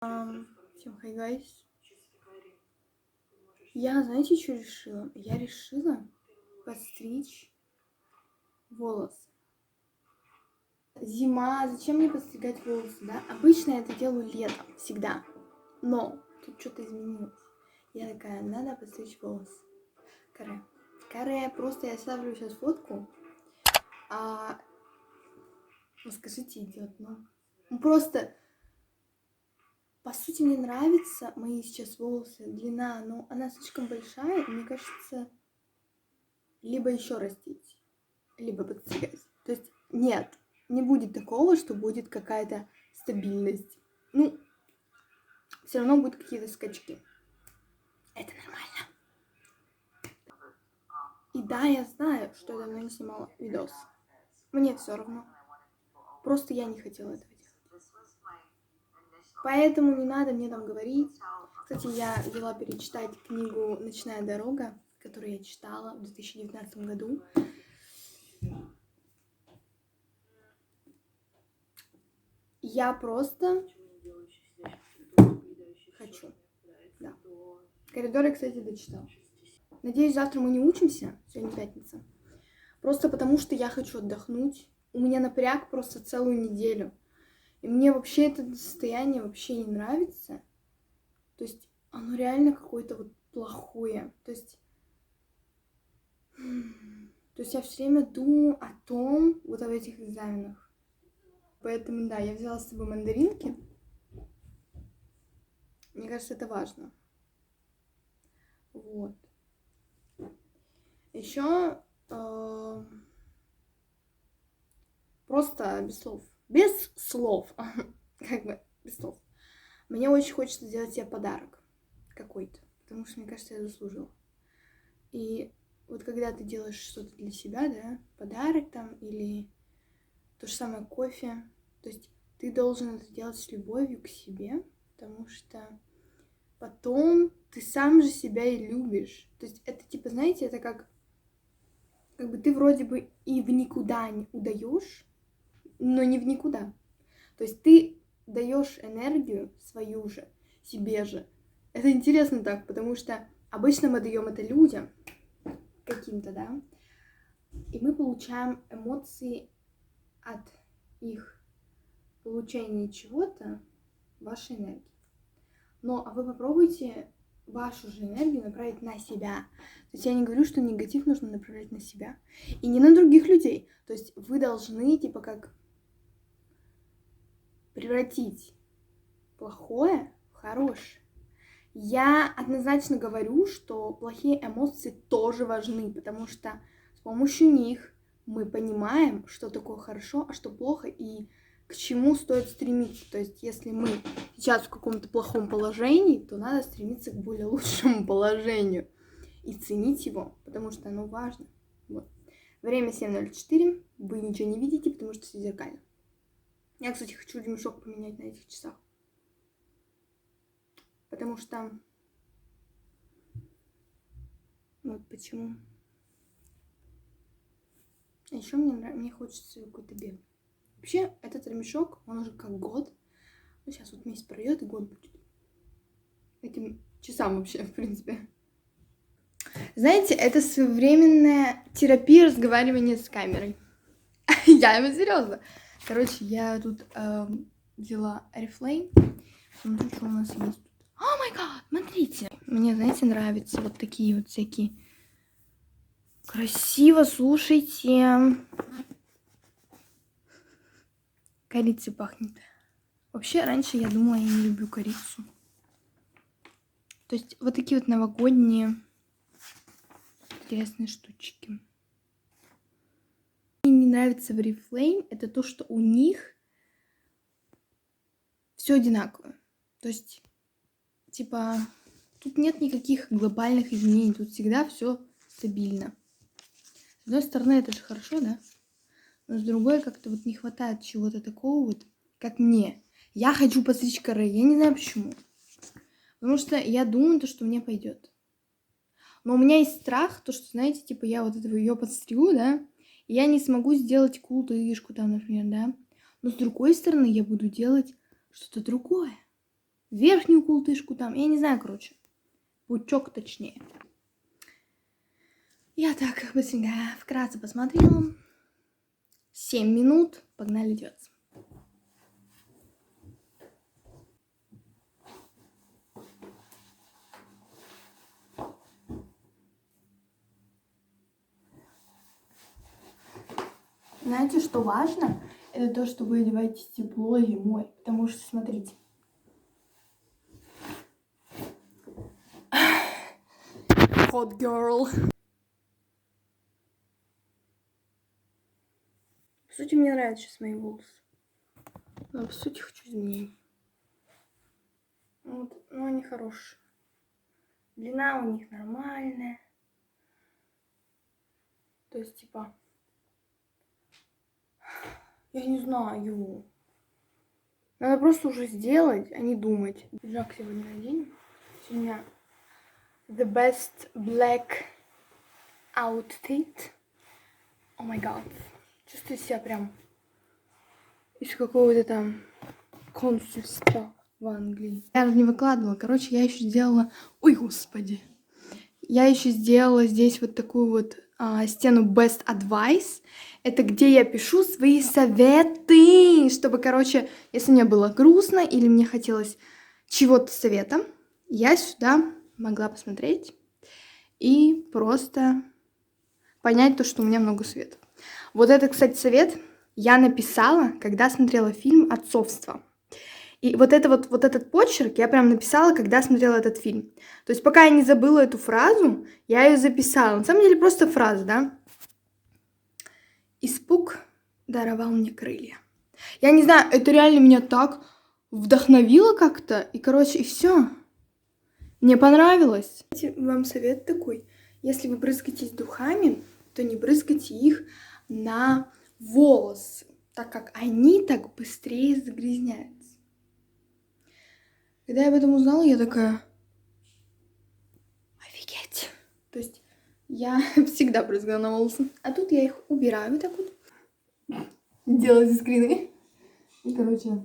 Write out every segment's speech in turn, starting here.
Всем хай, гайс. Я, знаете, что решила? Я решила подстричь волосы. Зима, зачем мне подстригать волосы, да? Обычно я это делаю летом, всегда. Но тут что-то изменилось. Я такая, надо подстричь волосы. Каре, просто я ставлю сейчас фотку. Ну скажите, идет, ну просто... По сути, мне нравятся мои сейчас волосы, длина, но она слишком большая, и мне кажется, либо еще растить, либо подстригать. То есть нет, не будет такого, что будет какая-то стабильность. Ну, все равно будут какие-то скачки. Это нормально. И да, я знаю, что я давно не снимала видос. Мне все равно. Просто я не хотела этого делать. Поэтому не надо мне там говорить. Кстати, я взяла перечитать книгу «Ночная дорога», которую я читала в 2019 году. Я просто хочу. Да. Коридоры, кстати, дочитала. Надеюсь, завтра мы не учимся. Сегодня пятница. Просто потому, что я хочу отдохнуть. У меня напряг просто целую неделю. И мне вообще это состояние вообще не нравится. То есть оно реально какое-то вот плохое. То есть я все время думаю о том, вот об этих экзаменах. Поэтому, да, я взяла с собой мандаринки. Мне кажется, это важно. Вот. Еще просто без слов. Без слов. Как бы без слов. Мне очень хочется сделать себе подарок какой-то. Потому что, мне кажется, я заслужила. И вот когда ты делаешь что-то для себя, да, подарок там, или то же самое кофе, то есть ты должен это делать с любовью к себе, потому что потом ты сам же себя и любишь. То есть это типа, знаете, это как бы ты вроде бы и в никуда не удаешь, но не в никуда. То есть ты даешь энергию свою же, себе же. Это интересно так, потому что обычно мы даем это людям каким-то, да, и мы получаем эмоции от их получения чего-то, вашей энергии. Но а вы попробуйте вашу же энергию направить на себя. То есть я не говорю, что негатив нужно направлять на себя. И не на других людей. То есть вы должны, типа, как превратить плохое в хорошее. Я однозначно говорю, что плохие эмоции тоже важны, потому что с помощью них мы понимаем, что такое хорошо, а что плохо, и к чему стоит стремиться. То есть, если мы сейчас в каком-то плохом положении, то надо стремиться к более лучшему положению и ценить его, потому что оно важно. Вот. Время 7:04, вы ничего не видите, потому что все зеркально. Я, кстати, хочу ремешок поменять на этих часах. Потому что... Вот почему. А еще мне хочется какой-то белый. Вообще, этот ремешок, он уже как год. Ну, сейчас вот месяц пройдет, и год будет. Этим часам вообще, в принципе. Знаете, это современная терапия разговаривания с камерой. Я ему серьезно. Короче, я тут взяла Oriflame. Смотрю, что у нас есть тут. О май гад, смотрите. Мне, знаете, нравятся вот такие вот всякие. Красиво, слушайте. Корицей пахнет. Вообще, раньше я думала, я не люблю корицу. То есть вот такие вот новогодние интересные штучки. Мне не нравится в Oriflame, это то, что у них все одинаково. То есть, типа, тут нет никаких глобальных изменений, тут всегда все стабильно. С одной стороны, это же хорошо, да? Но с другой, как-то вот не хватает чего-то такого вот, как мне. Я хочу подстричь каре, я не знаю почему. Потому что я думаю, что мне пойдет. Но у меня есть страх, то, что, знаете, типа, я вот этого ее подстригу, да, и я не смогу сделать култышку там, например, да. Но с другой стороны, я буду делать что-то другое. верхнюю култышку там, я не знаю, короче. Пучок точнее. Я так быстренько вкратце посмотрела. 7 минут, погнали делать. Знаете, что важно? Это то, что вы одеваетесь тепло зимой. Потому что, смотрите. Hot girl. По сути, мне нравятся сейчас мои волосы. Но по сути, хочу изменений. Вот, но они хорошие. Длина у них нормальная. То есть, типа... Я не знаю. Надо просто уже сделать, а не думать. Пиджак сегодня наденем. Сегодня the best black outfit. О май гад. Чувствую себя прям из какого-то там консульства в Англии. Я же не выкладывала. Короче, я еще сделала... Ой, господи. Я еще сделала здесь вот такую вот стену Best Advice. Это где я пишу свои советы, чтобы, короче, если мне было грустно или мне хотелось чего-то совета, я сюда могла посмотреть и просто понять то, что у меня много советов. Вот это, кстати, совет я написала, когда смотрела фильм «Отцовство». И вот этот почерк я прям написала, когда смотрела этот фильм. То есть пока я не забыла эту фразу, я ее записала. На самом деле просто фраза, да? Испуг даровал мне крылья. Я не знаю, это реально меня так вдохновило как-то. И, короче, и все. Мне понравилось. Вам совет такой. Если вы брызгаетесь духами, то не брызгайте их на волосы, так как они так быстрее загрязняются. Когда я об этом узнала, я такая... Офигеть. То есть я всегда брызгала на волосы. А тут я их убираю вот так вот. Делаю скрины. И, короче...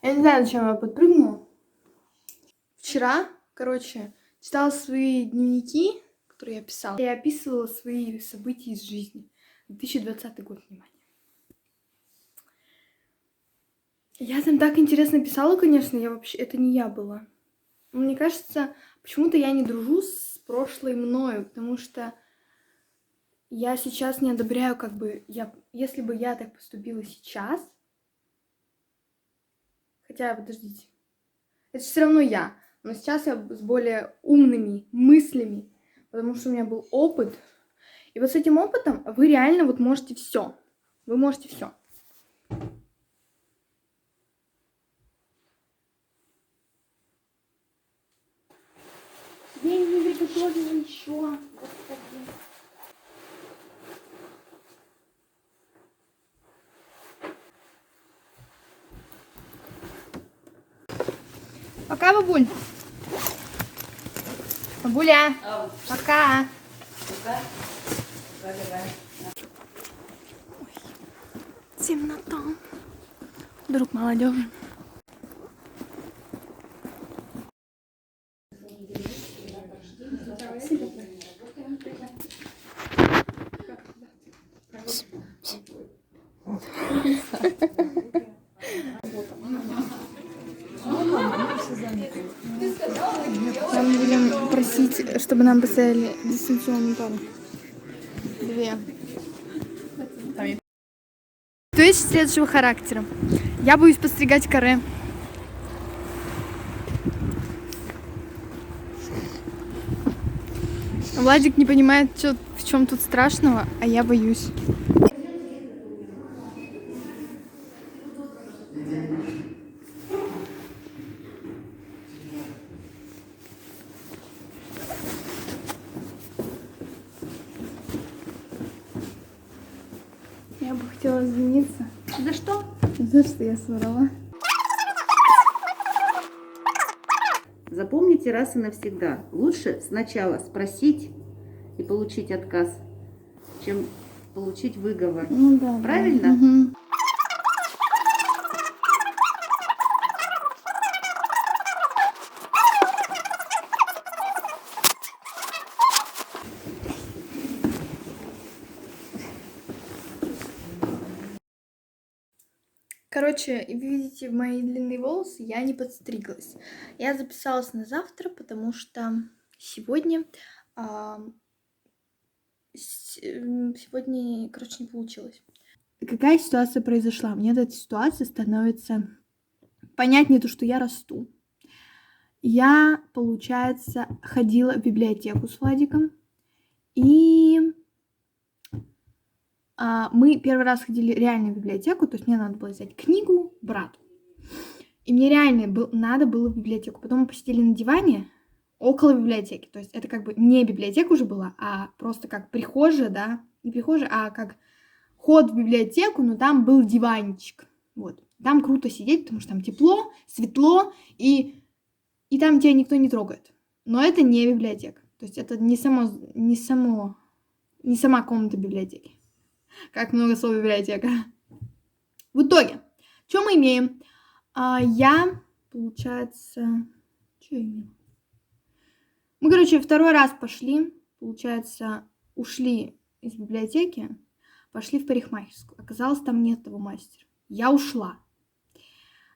Я не знаю, зачем я подпрыгнула. Вчера, короче, читала свои дневники, которые я писала. Я описывала свои события из жизни. 2020 год, внимание. Я там так интересно писала, конечно, я вообще... Это не я была. Но мне кажется, почему-то я не дружу с прошлой мною, потому что я сейчас не одобряю, как бы... Если бы я так поступила сейчас... Хотя, подождите. Это все равно я. Но сейчас я с более умными мыслями, потому что у меня был опыт. И вот с этим опытом вы реально вот можете все. Вы можете все. Я не приготовила еще. Господи. Пока, бабуль. Бабуля. Пока. Пока. Ой, темнота. Друг молодежи. Нам будем просить, чтобы нам поставили дистанционную пару. 2. То есть следующего характера. Я боюсь подстригать каре. Владик не понимает, в чем тут страшного, а я боюсь. Я бы хотела извиниться. За что? За что я соврала. Запомните раз и навсегда. Лучше сначала спросить и получить отказ, чем получить выговор. Ну да. Правильно? Мгм. Короче, вы видите мои длинные волосы, я не подстриглась. Я записалась на завтра, потому что сегодня, сегодня, короче, не получилось. Какая ситуация произошла? Мне от этой ситуации становится понятнее то, что я расту. Я, получается, ходила в библиотеку с Владиком, и мы первый раз ходили реально в библиотеку, то есть мне надо было взять книгу брату. И мне реально надо было в библиотеку. Потом мы посидели на диване около библиотеки. То есть это как бы не библиотека уже была, а просто как прихожая, да. Не прихожая, а как ход в библиотеку, но там был диванчик. Вот. Там круто сидеть, потому что там тепло, светло, и там тебя никто не трогает. Но это не библиотека. То есть это не сама комната библиотеки. Как много слов библиотека. В итоге, что мы имеем? Я, получается... Что я имела? Мы, короче, второй раз пошли, получается, ушли из библиотеки, пошли в парикмахерскую. Оказалось, там нет того мастера. Я ушла.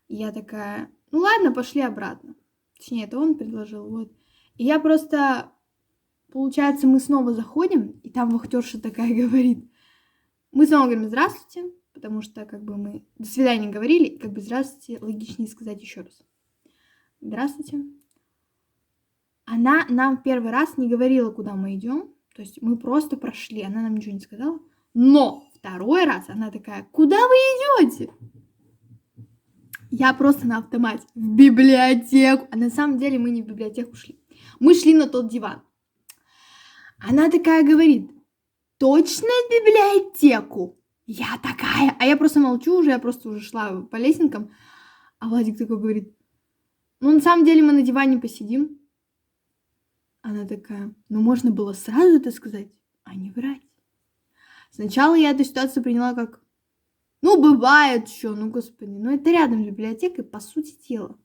И я такая, ну ладно, пошли обратно. Точнее, это он предложил, вот. И я просто... Получается, мы снова заходим, и там вахтерша такая говорит. Мы снова говорим «здравствуйте», потому что как бы мы «до свидания» говорили, и как бы «здравствуйте» логичнее сказать еще раз. «Здравствуйте». Она нам первый раз не говорила, куда мы идем, то есть мы просто прошли, она нам ничего не сказала. Но второй раз она такая «куда вы идете?» Я просто на автомате в библиотеку. А на самом деле мы не в библиотеку шли. Мы шли на тот диван. Она такая говорит «точно в библиотеку?» Я такая, а я просто молчу уже, я просто уже шла по лесенкам. А Владик такой говорит, ну на самом деле мы на диване посидим. Она такая, ну можно было сразу это сказать, а не врать. Сначала я эту ситуацию приняла как, ну бывает что, ну господи, ну это рядом с библиотекой, по сути дела.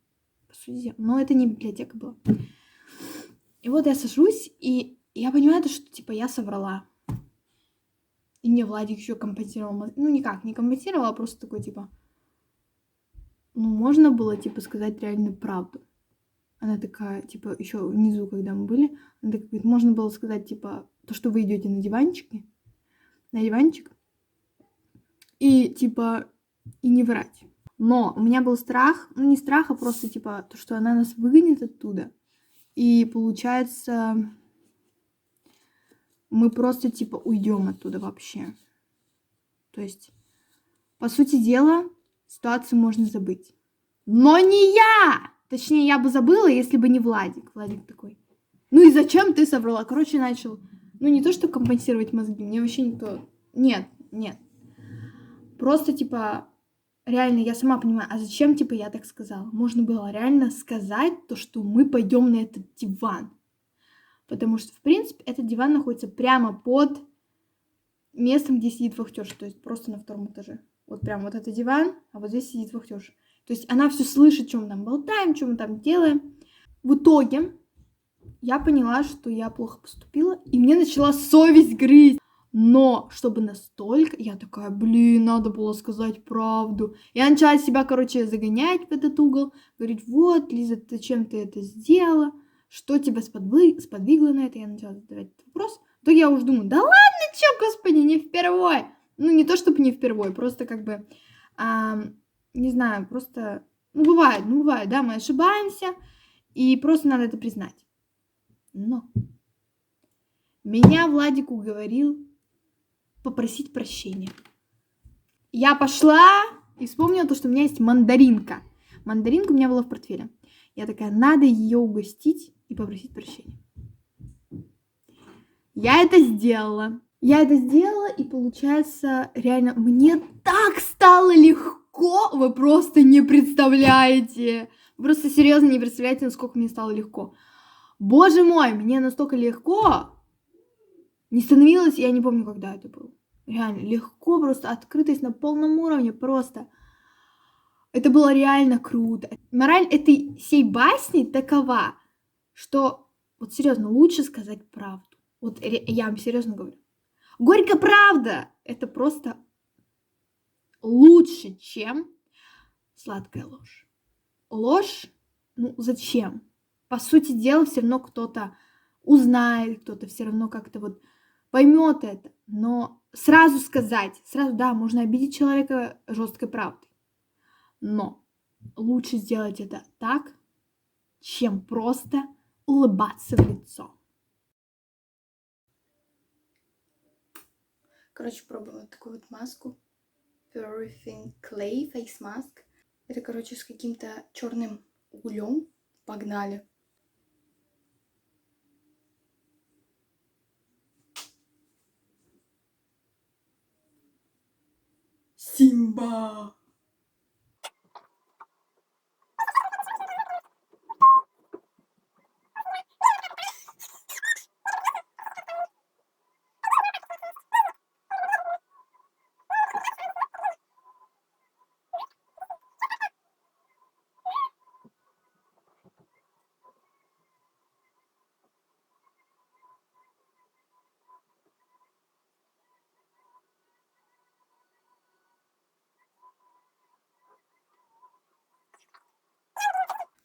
Но это не библиотека была. И вот я сажусь, и я понимаю, что типа я соврала. И мне Владик еще компенсировал, ну никак, не компенсировал, а просто такой типа, ну можно было типа сказать реально правду. Она такая, типа, еще внизу, когда мы были, она такая говорит, можно было сказать, типа, то, что вы идете на диванчик, и, типа, и не врать. Но у меня был страх, ну, не страх, а просто, типа, то, что она нас выгонит оттуда. И, получается, мы просто, типа, уйдем оттуда вообще. То есть, по сути дела, ситуацию можно забыть. Но не я! Точнее, я бы забыла, если бы не Владик. Владик такой, ну и зачем ты соврала? Короче, начал, ну не то, что компенсировать мозги, мне вообще никто... Нет. Просто, типа, реально, я сама понимаю, а зачем, типа, я так сказала? Можно было реально сказать то, что мы пойдем на этот диван. Потому что, в принципе, этот диван находится прямо под местом, где сидит вахтерша, то есть просто на втором этаже. Вот прям вот это диван, а вот здесь сидит вахтерша. То есть она все слышит, что мы там болтаем, что мы там делаем. В итоге я поняла, что я плохо поступила, и мне начала совесть грызть. Но чтобы настолько, я такая, блин, надо было сказать правду. Я начала себя, короче, загонять в этот угол, говорить, вот, Лиза, зачем ты это сделала? Что тебя сподвигло на это? Я начала задавать этот вопрос. То я уже думаю, да ладно, чё, господи, не впервой. Ну, не то, чтобы не впервой, просто как бы, не знаю, просто, ну, бывает, да, мы ошибаемся, и просто надо это признать. Но меня Владик уговорил попросить прощения. Я пошла и вспомнила то, что у меня есть мандаринка. Мандаринка у меня была в портфеле. Я такая, надо ее угостить и попросить прощения. Я это сделала, и получается, реально, мне так стало легко, вы просто не представляете. Вы просто серьезно не представляете, насколько мне стало легко. Боже мой, мне настолько легко не становилось, я не помню, когда это было. Реально, легко, просто открытость на полном уровне, просто. Это было реально круто. Мораль этой всей басни такова, что, вот серьезно, лучше сказать правду. Вот я вам серьезно говорю. Горькая правда! Это просто лучше, чем сладкая ложь. Ложь, ну зачем? По сути дела, все равно кто-то узнает, кто-то все равно как-то вот поймет это. Но сразу сказать, сразу, да, можно обидеть человека жесткой правдой. Но лучше сделать это так, чем просто улыбаться в лицо. Короче, пробовала такую вот маску. Everything Clay Face Mask. Это, короче, с каким-то черным углем. Погнали. Симба!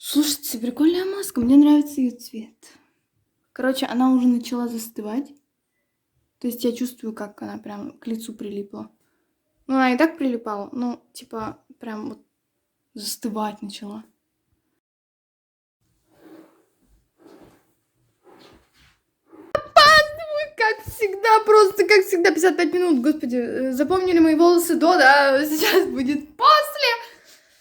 Слушайте, прикольная маска, мне нравится ее цвет. Короче, она уже начала застывать. То есть я чувствую, как она прям к лицу прилипла. Ну, она и так прилипала, но типа прям вот застывать начала. Как всегда, просто как всегда, 55 минут, господи. Запомнили мои волосы до, да, сейчас будет после.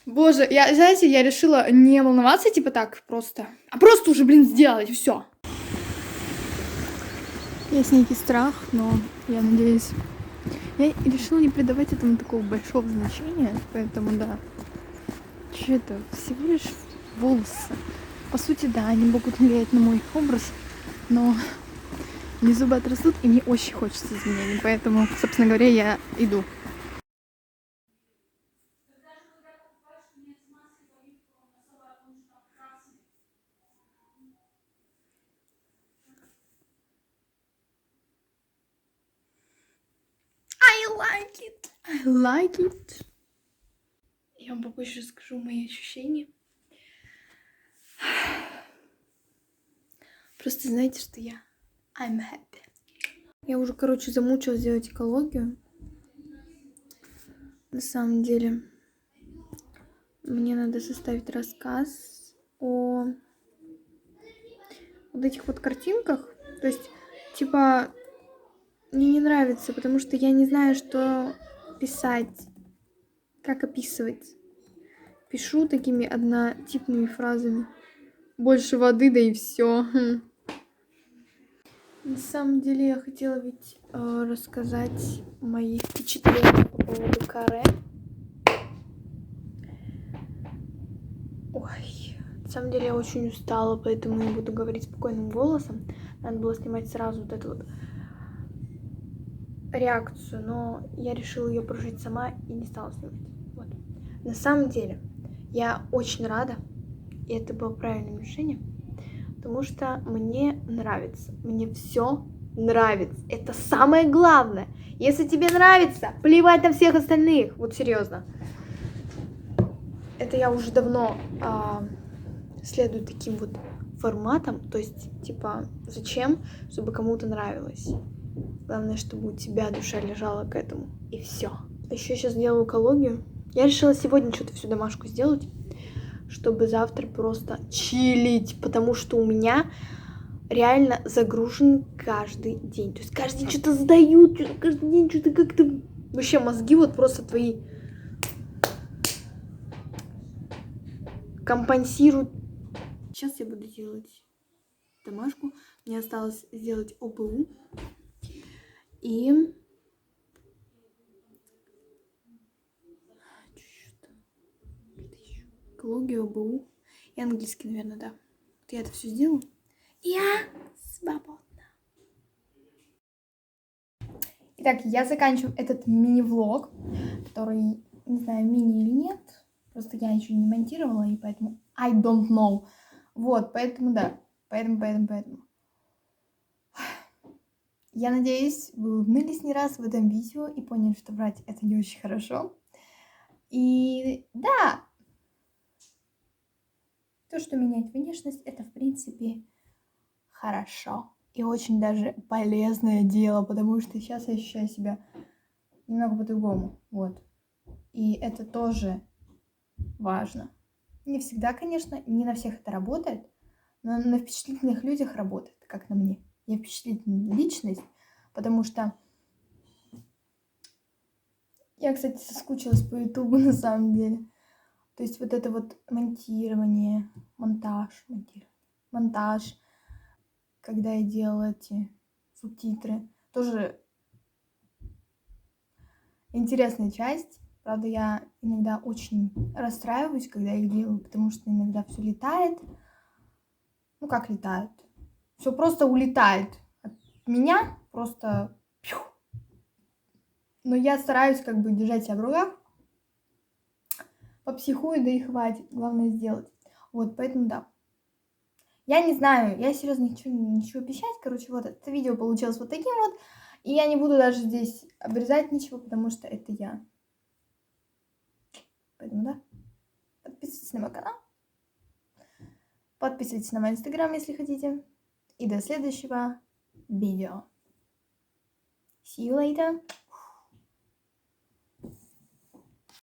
Боже, знаете, я решила не волноваться, типа так, просто. А просто уже, блин, сделать, и все. Есть некий страх, но я надеюсь... Я решила не придавать этому такого большого значения, поэтому, да. Че это? Всего лишь волосы. По сути, да, они могут влиять на мой образ, но мне зубы отрастут, и мне очень хочется изменений, поэтому, собственно говоря, я иду. I like it. I like it. Я вам попозже расскажу мои ощущения. Просто знаете, что I'm happy. Я уже, короче, замучилась делать экологию. На самом деле, мне надо составить рассказ о вот этих вот картинках. То есть, типа, мне не нравится, потому что я не знаю, что писать, как описывать. Пишу такими однотипными фразами. Больше воды, да и все. На самом деле я хотела ведь рассказать мои впечатления по поводу каре. Ой, на самом деле я очень устала, поэтому я буду говорить спокойным голосом. Надо было снимать сразу вот эту вот реакцию, но я решила ее прожить сама и не стала снимать. Вот. На самом деле я очень рада, и это было правильным решением, потому что мне нравится, мне все нравится. Это самое главное. Если тебе нравится, плевать на всех остальных. Вот серьезно. Это я уже давно следую таким вот форматом. То есть, типа, зачем? Чтобы кому-то нравилось. Главное, чтобы у тебя душа лежала к этому. И все. Еще сейчас делаю экологию. Я решила сегодня что-то всю домашку сделать, чтобы завтра просто чилить, потому что у меня реально загружен каждый день. То есть каждый день что-то сдают, каждый день что-то как-то... Вообще мозги вот просто твои компенсируют. Сейчас я буду делать домашку. Мне осталось сделать ОБУ. И... экологию, ОБУ и английский, наверное, да. Вот я это все сделаю. Я свободна. Итак, Итак, я заканчиваю этот мини-влог, который, не знаю, мини или нет. Просто я ничего не монтировала, и поэтому I don't know. Вот, поэтому да. Поэтому. Я надеюсь, вы улыбнулись не раз в этом видео и поняли, что врать это не очень хорошо. И да, то, что менять внешность, это, в принципе, хорошо. И очень даже полезное дело, потому что сейчас я ощущаю себя немного по-другому. Вот. И это тоже важно. Не всегда, конечно, не на всех это работает, но на впечатлительных людях работает, как на мне. Я впечатлительная личность, потому что я, кстати, соскучилась по Ютубу на самом деле. То есть вот это вот монтирование, монтаж, когда я делала эти субтитры, тоже интересная часть. Правда, я иногда очень расстраиваюсь, когда их делаю, потому что иногда все летает. Ну, как летает? Все просто улетает от меня, просто... пью. Но я стараюсь как бы держать себя в руках. Попсихую, да и хватит. Главное сделать. Вот, поэтому да. Я не знаю, я серьезно не хочу ничего обещать. Короче, вот это видео получилось вот таким вот. И я не буду даже здесь обрезать ничего, потому что это я. Поэтому да. Подписывайтесь на мой канал. Подписывайтесь на мой инстаграм, если хотите. И до следующего видео. See you later.